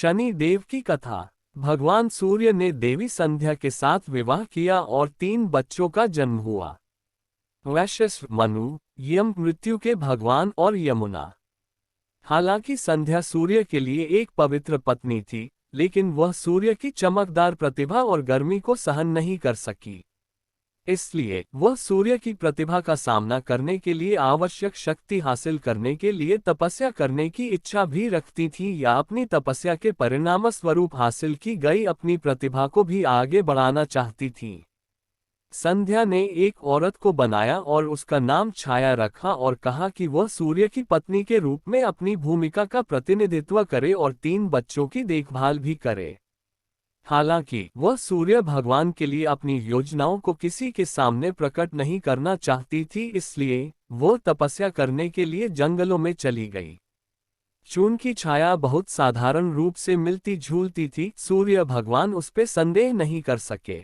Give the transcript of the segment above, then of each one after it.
शनि देव की कथा। भगवान सूर्य ने देवी संध्या के साथ विवाह किया और 3 बच्चों का जन्म हुआ। वैश्यश्व, मनु, यम मृत्यु के भगवान और यमुना। हालांकि संध्या सूर्य के लिए एक पवित्र पत्नी थी, लेकिन वह सूर्य की चमकदार प्रतिभा और गर्मी को सहन नहीं कर सकी। इसलिए वह सूर्य की प्रतिभा का सामना करने के लिए आवश्यक शक्ति हासिल करने के लिए तपस्या करने की इच्छा भी रखती थी या अपनी तपस्या के परिणामस्वरूप हासिल की गई अपनी प्रतिभा को भी आगे बढ़ाना चाहती थी। संध्या ने एक औरत को बनाया और उसका नाम छाया रखा और कहा कि वह सूर्य की पत्नी के रूप में अपनी भूमिका का प्रतिनिधित्व करे और 3 बच्चों की देखभाल भी करे। हालांकि वह सूर्य भगवान के लिए अपनी योजनाओं को किसी के सामने प्रकट नहीं करना चाहती थी, इसलिए वो तपस्या करने के लिए जंगलों में चली गई। चून की छाया बहुत साधारण रूप से मिलती झूलती थी, सूर्य भगवान उस पर संदेह नहीं कर सके।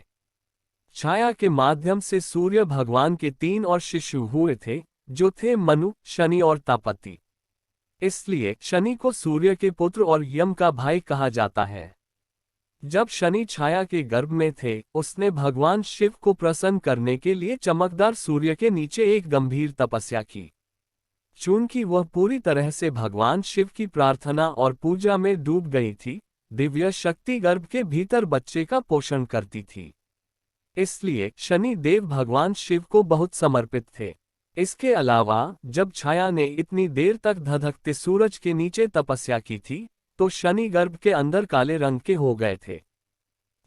छाया के माध्यम से सूर्य भगवान के 3 और शिशु हुए थे, जो थे मनु, शनि और तापति। इसलिए शनि को सूर्य के पुत्र और यम का भाई कहा जाता है। जब शनि छाया के गर्भ में थे, उसने भगवान शिव को प्रसन्न करने के लिए चमकदार सूर्य के नीचे एक गंभीर तपस्या की। चूंकि वह पूरी तरह से भगवान शिव की प्रार्थना और पूजा में डूब गई थी, दिव्य शक्ति गर्भ के भीतर बच्चे का पोषण करती थी। इसलिए शनि देव भगवान शिव को बहुत समर्पित थे। इसके अलावा जब छाया ने इतनी देर तक धधकते सूरज के नीचे तपस्या की थी, तो शनि गर्भ के अंदर काले रंग के हो गए थे।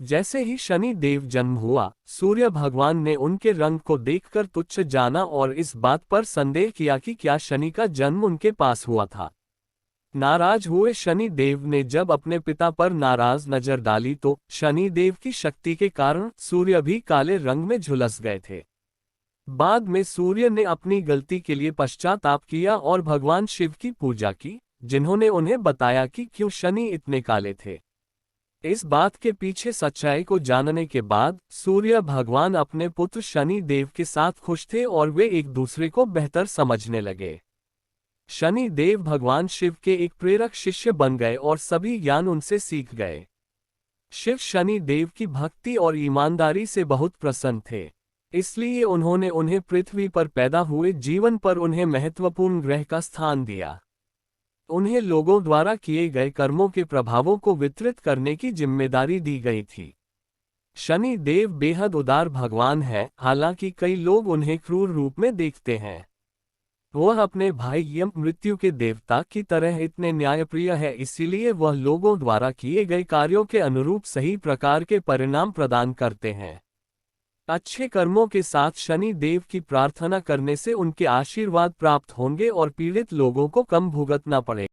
जैसे ही शनि देव जन्म हुआ, सूर्य भगवान ने उनके रंग को देखकर तुच्छ जाना और इस बात पर संदेह किया कि क्या शनि का जन्म उनके पास हुआ था। नाराज हुए शनि देव ने जब अपने पिता पर नाराज नजर डाली तो शनि देव की शक्ति के कारण सूर्य भी काले रंग में झुलस गए थे। बाद में सूर्य ने अपनी गलती के लिए पश्चाताप किया और भगवान शिव की पूजा की, जिन्होंने उन्हें बताया कि क्यों शनि इतने काले थे। इस बात के पीछे सच्चाई को जानने के बाद सूर्य भगवान अपने पुत्र शनि देव के साथ खुश थे और वे एक दूसरे को बेहतर समझने लगे। शनि देव भगवान शिव के एक प्रेरक शिष्य बन गए और सभी ज्ञान उनसे सीख गए। शिव शनि देव की भक्ति और ईमानदारी से बहुत प्रसन्न थे, इसलिए उन्होंने उन्हें पृथ्वी पर पैदा हुए जीवन पर उन्हें महत्वपूर्ण ग्रह का स्थान दिया। उन्हें लोगों द्वारा किए गए कर्मों के प्रभावों को वितरित करने की जिम्मेदारी दी गई थी। शनि देव बेहद उदार भगवान है, हालांकि कई लोग उन्हें क्रूर रूप में देखते हैं। वह अपने भाई यम मृत्यु के देवता की तरह इतने न्यायप्रिय है, इसीलिए वह लोगों द्वारा किए गए कार्यों के अनुरूप सही प्रकार के परिणाम प्रदान करते हैं। अच्छे कर्मों के साथ शनि देव की प्रार्थना करने से उनके आशीर्वाद प्राप्त होंगे और पीड़ित लोगों को कम भुगतना पड़ेगा।